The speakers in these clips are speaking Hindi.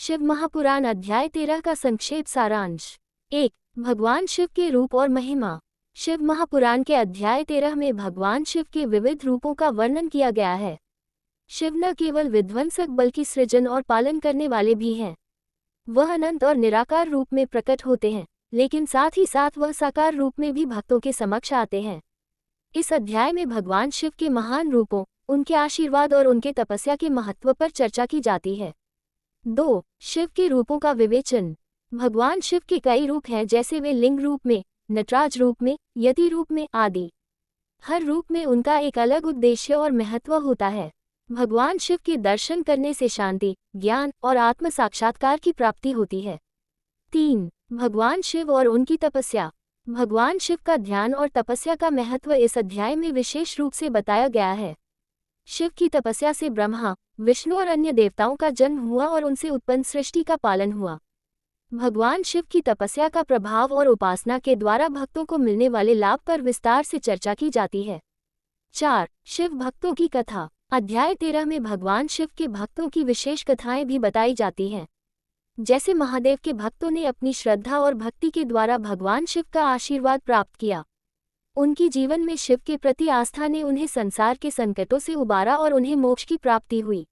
शिव महापुराण अध्याय 13 का संक्षेप सारांश। 1. भगवान शिव के रूप और महिमा। शिव महापुराण के अध्याय 13 में भगवान शिव के विविध रूपों का वर्णन किया गया है। शिव न केवल विध्वंसक बल्कि सृजन और पालन करने वाले भी हैं। वह अनंत और निराकार रूप में प्रकट होते हैं, लेकिन साथ ही साथ वह साकार रूप में भी भक्तों के समक्ष आते हैं। इस अध्याय में भगवान शिव के महान रूपों, उनके आशीर्वाद और उनके तपस्या के महत्व पर चर्चा की जाती है। 2. शिव के रूपों का विवेचन। भगवान शिव के कई रूप हैं, जैसे वे लिंग रूप में, नटराज रूप में, यति रूप में आदि। हर रूप में उनका एक अलग उद्देश्य और महत्व होता है। भगवान शिव के दर्शन करने से शांति, ज्ञान और आत्म साक्षात्कार की प्राप्ति होती है। 3. भगवान शिव और उनकी तपस्या। भगवान शिव का ध्यान और तपस्या का महत्व इस अध्याय में विशेष रूप से बताया गया है। शिव की तपस्या से ब्रह्मा, विष्णु और अन्य देवताओं का जन्म हुआ और उनसे उत्पन्न सृष्टि का पालन हुआ। भगवान शिव की तपस्या का प्रभाव और उपासना के द्वारा भक्तों को मिलने वाले लाभ पर विस्तार से चर्चा की जाती है। 4. शिव भक्तों की कथा। अध्याय 13 में भगवान शिव के भक्तों की विशेष कथाएं भी बताई जाती हैं। जैसे महादेव के भक्तों ने अपनी श्रद्धा और भक्ति के द्वारा भगवान शिव का आशीर्वाद प्राप्त किया। उनकी जीवन में शिव के प्रति आस्था ने उन्हें संसार के संकटों से उबारा और उन्हें मोक्ष की प्राप्ति हुई।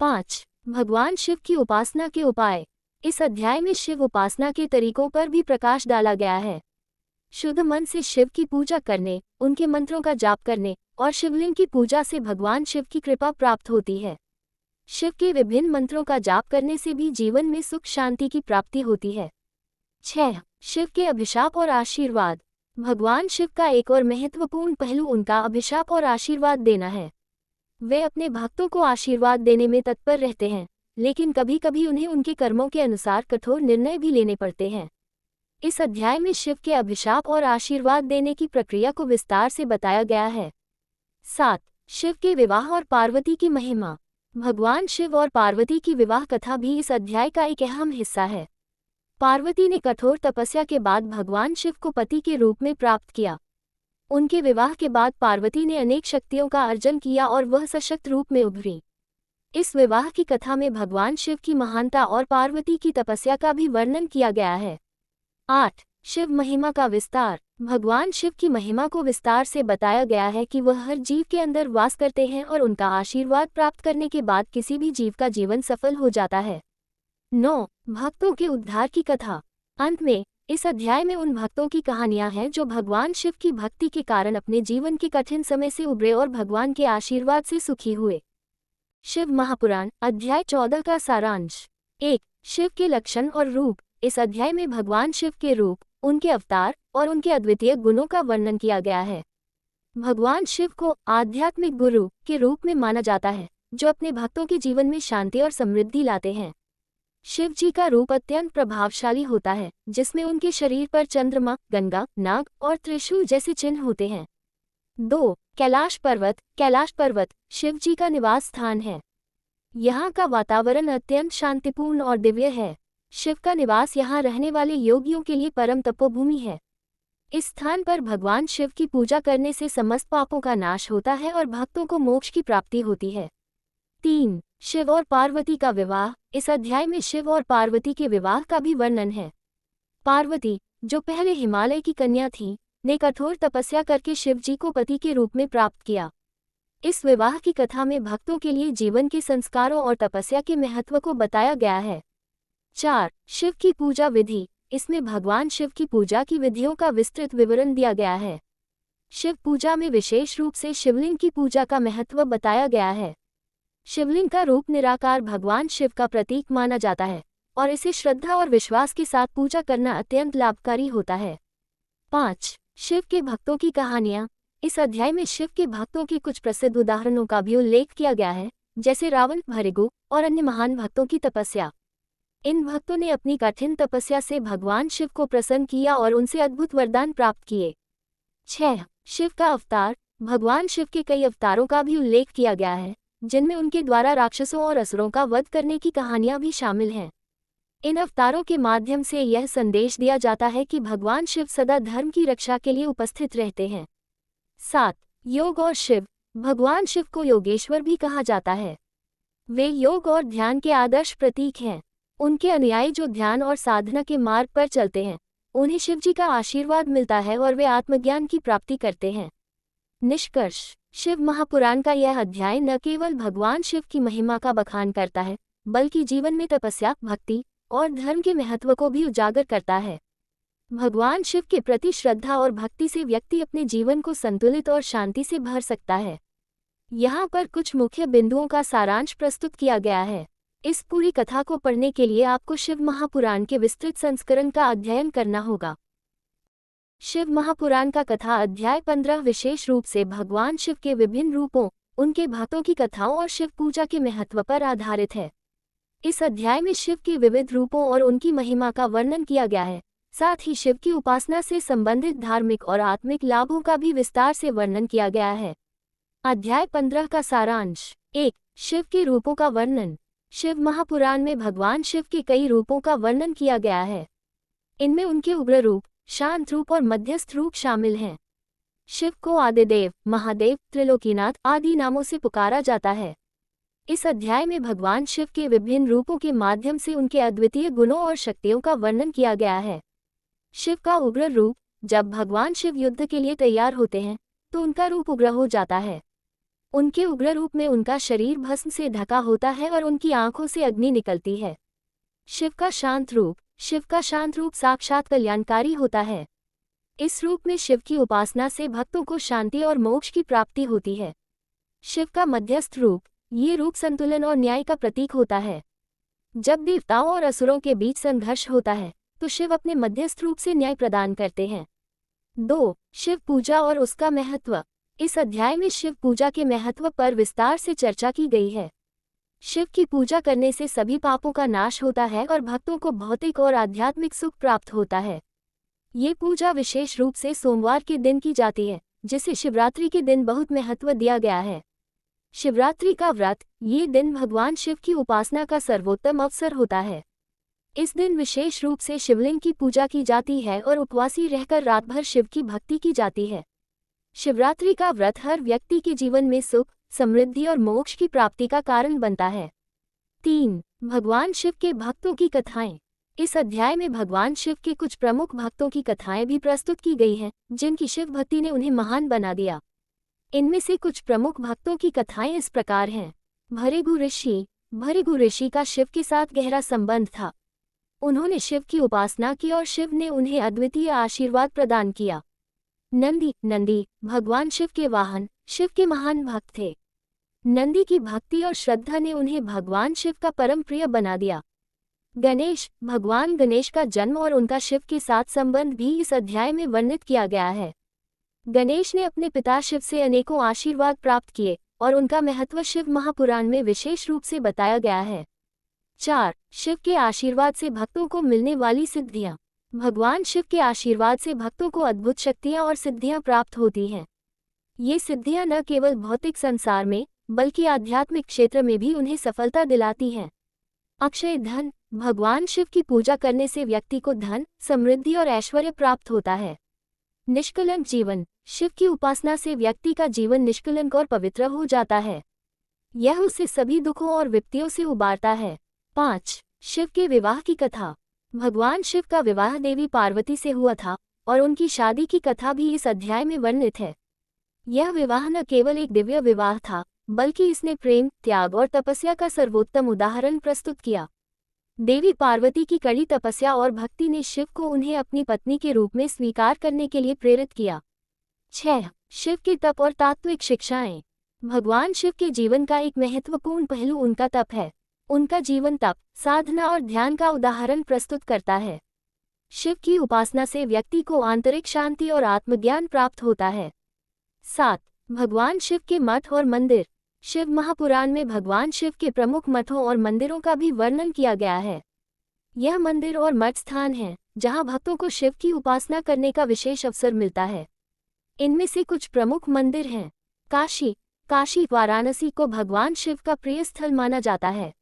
5. भगवान शिव की उपासना के उपाय। इस अध्याय में शिव उपासना के तरीकों पर भी प्रकाश डाला गया है। शुद्ध मन से शिव की पूजा करने, उनके मंत्रों का जाप करने और शिवलिंग की पूजा से भगवान शिव की कृपा प्राप्त होती है। शिव के विभिन्न मंत्रों का जाप करने से भी जीवन में सुख शांति की प्राप्ति होती है। 6. शिव के अभिशाप और आशीर्वाद। भगवान शिव का एक और महत्वपूर्ण पहलू उनका अभिशाप और आशीर्वाद देना है। वे अपने भक्तों को आशीर्वाद देने में तत्पर रहते हैं, लेकिन कभी कभी उन्हें उनके कर्मों के अनुसार कठोर निर्णय भी लेने पड़ते हैं। इस अध्याय में शिव के अभिशाप और आशीर्वाद देने की प्रक्रिया को विस्तार से बताया गया है। 7. शिव के विवाह और पार्वती की महिमा। भगवान शिव और पार्वती की विवाह कथा भी इस अध्याय का एक अहम हिस्सा है। पार्वती ने कठोर तपस्या के बाद भगवान शिव को पति के रूप में प्राप्त किया। उनके विवाह के बाद पार्वती ने अनेक शक्तियों का अर्जन किया और वह सशक्त रूप में उभरी। इस विवाह की कथा में भगवान शिव की महानता और पार्वती की तपस्या का भी वर्णन किया गया है। 8. शिव महिमा का विस्तार। भगवान शिव की महिमा को विस्तार से बताया गया है कि वह हर जीव के अंदर वास करते हैं और उनका आशीर्वाद प्राप्त करने के बाद किसी भी जीव का जीवन सफल हो जाता है। 9. भक्तों के उद्धार की कथा। अंत में इस अध्याय में उन भक्तों की कहानियां हैं जो भगवान शिव की भक्ति के कारण अपने जीवन के कठिन समय से उबरे और भगवान के आशीर्वाद से सुखी हुए। शिव महापुराण अध्याय 14 का सारांश। 1. शिव के लक्षण और रूप। इस अध्याय में भगवान शिव के रूप, उनके अवतार और उनके अद्वितीय गुणों का वर्णन किया गया है। भगवान शिव को आध्यात्मिक गुरु के रूप में माना जाता है, जो अपने भक्तों के जीवन में शांति और समृद्धि लाते हैं। शिव जी का रूप अत्यंत प्रभावशाली होता है, जिसमें उनके शरीर पर चंद्रमा, गंगा, नाग और त्रिशूल जैसे चिन्ह होते हैं। 2. कैलाश पर्वत। कैलाश पर्वत शिव जी का निवास स्थान है। यहाँ का वातावरण अत्यंत शांतिपूर्ण और दिव्य है। शिव का निवास यहाँ रहने वाले योगियों के लिए परम तपोभूमि है। इस स्थान पर भगवान शिव की पूजा करने से समस्त पापों का नाश होता है और भक्तों को मोक्ष की प्राप्ति होती है। 3. शिव और पार्वती का विवाह। इस अध्याय में शिव और पार्वती के विवाह का भी वर्णन है। पार्वती, जो पहले हिमालय की कन्या थी, ने कठोर तपस्या करके शिव जी को पति के रूप में प्राप्त किया। इस विवाह की कथा में भक्तों के लिए जीवन के संस्कारों और तपस्या के महत्व को बताया गया है। 4. शिव की पूजा विधि। इसमें भगवान शिव की पूजा की विधियों का विस्तृत विवरण दिया गया है। शिव पूजा में विशेष रूप से शिवलिंग की पूजा का महत्व बताया गया है। शिवलिंग का रूप निराकार भगवान शिव का प्रतीक माना जाता है और इसे श्रद्धा और विश्वास के साथ पूजा करना अत्यंत लाभकारी होता है। 5. शिव के भक्तों की कहानियाँ। इस अध्याय में शिव के भक्तों के कुछ प्रसिद्ध उदाहरणों का भी उल्लेख किया गया है, जैसे रावण, भृगु और अन्य महान भक्तों की तपस्या। इन भक्तों ने अपनी कठिन तपस्या से भगवान शिव को प्रसन्न किया और उनसे अद्भुत वरदान प्राप्त किए। 6. शिव का अवतार। भगवान शिव के कई अवतारों का भी उल्लेख किया गया है, जिनमें उनके द्वारा राक्षसों और असुरों का वध करने की कहानियां भी शामिल हैं। इन अवतारों के माध्यम से यह संदेश दिया जाता है कि भगवान शिव सदा धर्म की रक्षा के लिए उपस्थित रहते हैं। 7. योग और शिव। भगवान शिव को योगेश्वर भी कहा जाता है। वे योग और ध्यान के आदर्श प्रतीक हैं। उनके अनुयायी जो ध्यान और साधना के मार्ग पर चलते हैं, उन्हें शिवजी का आशीर्वाद मिलता है और वे आत्मज्ञान की प्राप्ति करते हैं। निष्कर्ष, शिव महापुराण का यह अध्याय न केवल भगवान शिव की महिमा का बखान करता है, बल्कि जीवन में तपस्या, भक्ति और धर्म के महत्व को भी उजागर करता है। भगवान शिव के प्रति श्रद्धा और भक्ति से व्यक्ति अपने जीवन को संतुलित और शांति से भर सकता है। यहाँ पर कुछ मुख्य बिंदुओं का सारांश प्रस्तुत किया गया है। इस पूरी कथा को पढ़ने के लिए आपको शिव महापुराण के विस्तृत संस्करण का अध्ययन करना होगा। शिव महापुराण का कथा अध्याय 15 विशेष रूप से भगवान शिव के विभिन्न रूपों, उनके भक्तों की कथाओं और शिव पूजा के महत्व पर आधारित है। इस अध्याय में शिव के विविध रूपों और उनकी महिमा का वर्णन किया गया है। साथ ही शिव की उपासना से संबंधित धार्मिक और आत्मिक लाभों का भी विस्तार से वर्णन किया गया है। अध्याय 15 का सारांश। 1. शिव के रूपों का वर्णन। शिव महापुराण में भगवान शिव के कई रूपों का वर्णन किया गया है। इनमें उनके उग्र रूप, शांत रूप और मध्यस्थ रूप शामिल हैं। शिव को आदिदेव, महादेव, त्रिलोकीनाथ आदि नामों से पुकारा जाता है। इस अध्याय में भगवान शिव के विभिन्न रूपों के माध्यम से उनके अद्वितीय गुणों और शक्तियों का वर्णन किया गया है। शिव का उग्र रूप। जब भगवान शिव युद्ध के लिए तैयार होते हैं तो उनका रूप उग्र हो जाता है। उनके उग्र रूप में उनका शरीर भस्म से ढका होता है और उनकी आंखों से अग्नि निकलती है। शिव का शांत रूप। शिव का शांत रूप साक्षात कल्याणकारी होता है। इस रूप में शिव की उपासना से भक्तों को शांति और मोक्ष की प्राप्ति होती है। शिव का मध्यस्थ रूप। ये रूप संतुलन और न्याय का प्रतीक होता है। जब देवताओं और असुरों के बीच संघर्ष होता है तो शिव अपने मध्यस्थ रूप से न्याय प्रदान करते हैं। 2. शिव पूजा और उसका महत्व। इस अध्याय में शिव पूजा के महत्व पर विस्तार से चर्चा की गई है। शिव की पूजा करने से सभी पापों का नाश होता है और भक्तों को भौतिक और आध्यात्मिक सुख प्राप्त होता है। ये पूजा विशेष रूप से सोमवार के दिन की जाती है, जिसे शिवरात्रि के दिन बहुत महत्व दिया गया है। शिवरात्रि का व्रत। ये दिन भगवान शिव की उपासना का सर्वोत्तम अवसर होता है। इस दिन विशेष रूप से शिवलिंग की पूजा की जाती है और उपवासी रहकर रात भर शिव की भक्ति की जाती है। शिवरात्रि का व्रत हर व्यक्ति के जीवन में सुख, समृद्धि और मोक्ष की प्राप्ति का कारण बनता है। 3. भगवान शिव के भक्तों की कथाएं। इस अध्याय में भगवान शिव के कुछ प्रमुख भक्तों की कथाएं भी प्रस्तुत की गई हैं, जिनकी शिव भक्ति ने उन्हें महान बना दिया। इनमें से कुछ प्रमुख भक्तों की कथाएं इस प्रकार हैं। भृगु ऋषि। भृगु ऋषि का शिव के साथ गहरा संबंध था। उन्होंने शिव की उपासना की और शिव ने उन्हें अद्वितीय आशीर्वाद प्रदान किया। नंदी। नंदी भगवान शिव के वाहन, शिव के महान भक्त थे। नंदी की भक्ति और श्रद्धा ने उन्हें भगवान शिव का परम प्रिय बना दिया। गणेश। भगवान गणेश का जन्म और उनका शिव के साथ संबंध भी इस अध्याय में वर्णित किया गया है। गणेश ने अपने पिता शिव से अनेकों आशीर्वाद प्राप्त किए और उनका महत्व शिव महापुराण में विशेष रूप से बताया गया है। 4. शिव के आशीर्वाद से भक्तों को मिलने वाली सिद्धियां। भगवान शिव के आशीर्वाद से भक्तों को अद्भुत शक्तियां और सिद्धियां प्राप्त होती हैं। ये सिद्धियां न केवल भौतिक संसार में बल्कि आध्यात्मिक क्षेत्र में भी उन्हें सफलता दिलाती हैं। अक्षय धन। भगवान शिव की पूजा करने से व्यक्ति को धन, समृद्धि और ऐश्वर्य प्राप्त होता है। निष्कलंक जीवन। शिव की उपासना से व्यक्ति का जीवन निष्कलंक और पवित्र हो जाता है। यह उसे सभी दुखों और विपत्तियों से उबारता है। 5. शिव के विवाह की कथा। भगवान शिव का विवाह देवी पार्वती से हुआ था और उनकी शादी की कथा भी इस अध्याय में वर्णित है। यह विवाह न केवल एक दिव्य विवाह था, बल्कि इसने प्रेम, त्याग और तपस्या का सर्वोत्तम उदाहरण प्रस्तुत किया। देवी पार्वती की कड़ी तपस्या और भक्ति ने शिव को उन्हें अपनी पत्नी के रूप में स्वीकार करने के लिए प्रेरित किया। 6. शिव के तप और तात्विक शिक्षाएं। भगवान शिव के जीवन का एक महत्वपूर्ण पहलू उनका तप है। उनका जीवन तप, साधना और ध्यान का उदाहरण प्रस्तुत करता है। शिव की उपासना से व्यक्ति को आंतरिक शांति और आत्मज्ञान प्राप्त होता है। 7. भगवान शिव के मठ और मंदिर। शिव महापुराण में भगवान शिव के प्रमुख मठों और मंदिरों का भी वर्णन किया गया है। यह मंदिर और मठ स्थान हैं जहां भक्तों को शिव की उपासना करने का विशेष अवसर मिलता है। इनमें से कुछ प्रमुख मंदिर हैं। काशी। काशी वाराणसी को भगवान शिव का प्रिय स्थल माना जाता है।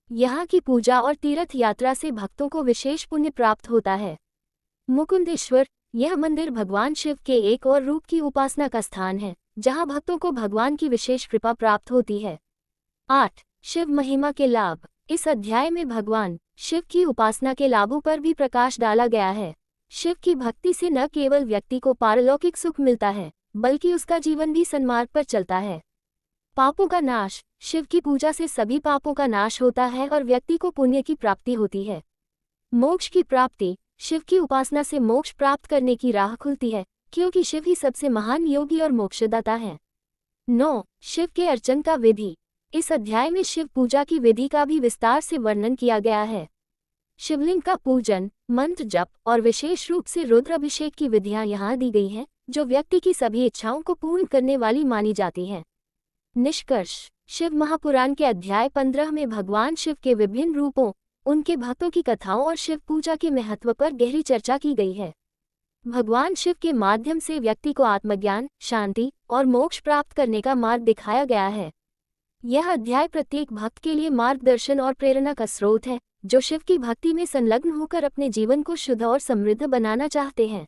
यहाँ की पूजा और तीर्थ यात्रा से भक्तों को विशेष पुण्य प्राप्त होता है। मुकुंदेश्वर। यह मंदिर भगवान शिव के एक और रूप की उपासना का स्थान है, जहाँ भक्तों को भगवान की विशेष कृपा प्राप्त होती है। 8. शिव महिमा के लाभ। इस अध्याय में भगवान शिव की उपासना के लाभों पर भी प्रकाश डाला गया है। शिव की भक्ति से न केवल व्यक्ति को पारलौकिक सुख मिलता है, बल्कि उसका जीवन भी सन्मार्ग पर चलता है। पापों का नाश। शिव की पूजा से सभी पापों का नाश होता है और व्यक्ति को पुण्य की प्राप्ति होती है। मोक्ष की प्राप्ति। शिव की उपासना से मोक्ष प्राप्त करने की राह खुलती है, क्योंकि शिव ही सबसे महान योगी और मोक्षदाता है। 9. शिव के अर्चन का विधि। इस अध्याय में शिव पूजा की विधि का भी विस्तार से वर्णन किया गया है। शिवलिंग का पूजन, मंत्र जप और विशेष रूप से रुद्र अभिषेक की विधियां यहाँ दी गई हैं, जो व्यक्ति की सभी इच्छाओं को पूर्ण करने वाली मानी जाती हैं। निष्कर्ष। शिव महापुराण के अध्याय 15 में भगवान शिव के विभिन्न रूपों, उनके भक्तों की कथाओं और शिव पूजा के महत्व पर गहरी चर्चा की गई है। भगवान शिव के माध्यम से व्यक्ति को आत्मज्ञान, शांति और मोक्ष प्राप्त करने का मार्ग दिखाया गया है। यह अध्याय प्रत्येक भक्त के लिए मार्गदर्शन और प्रेरणा का स्रोत है, जो शिव की भक्ति में संलग्न होकर अपने जीवन को शुद्ध और समृद्ध बनाना चाहते हैं।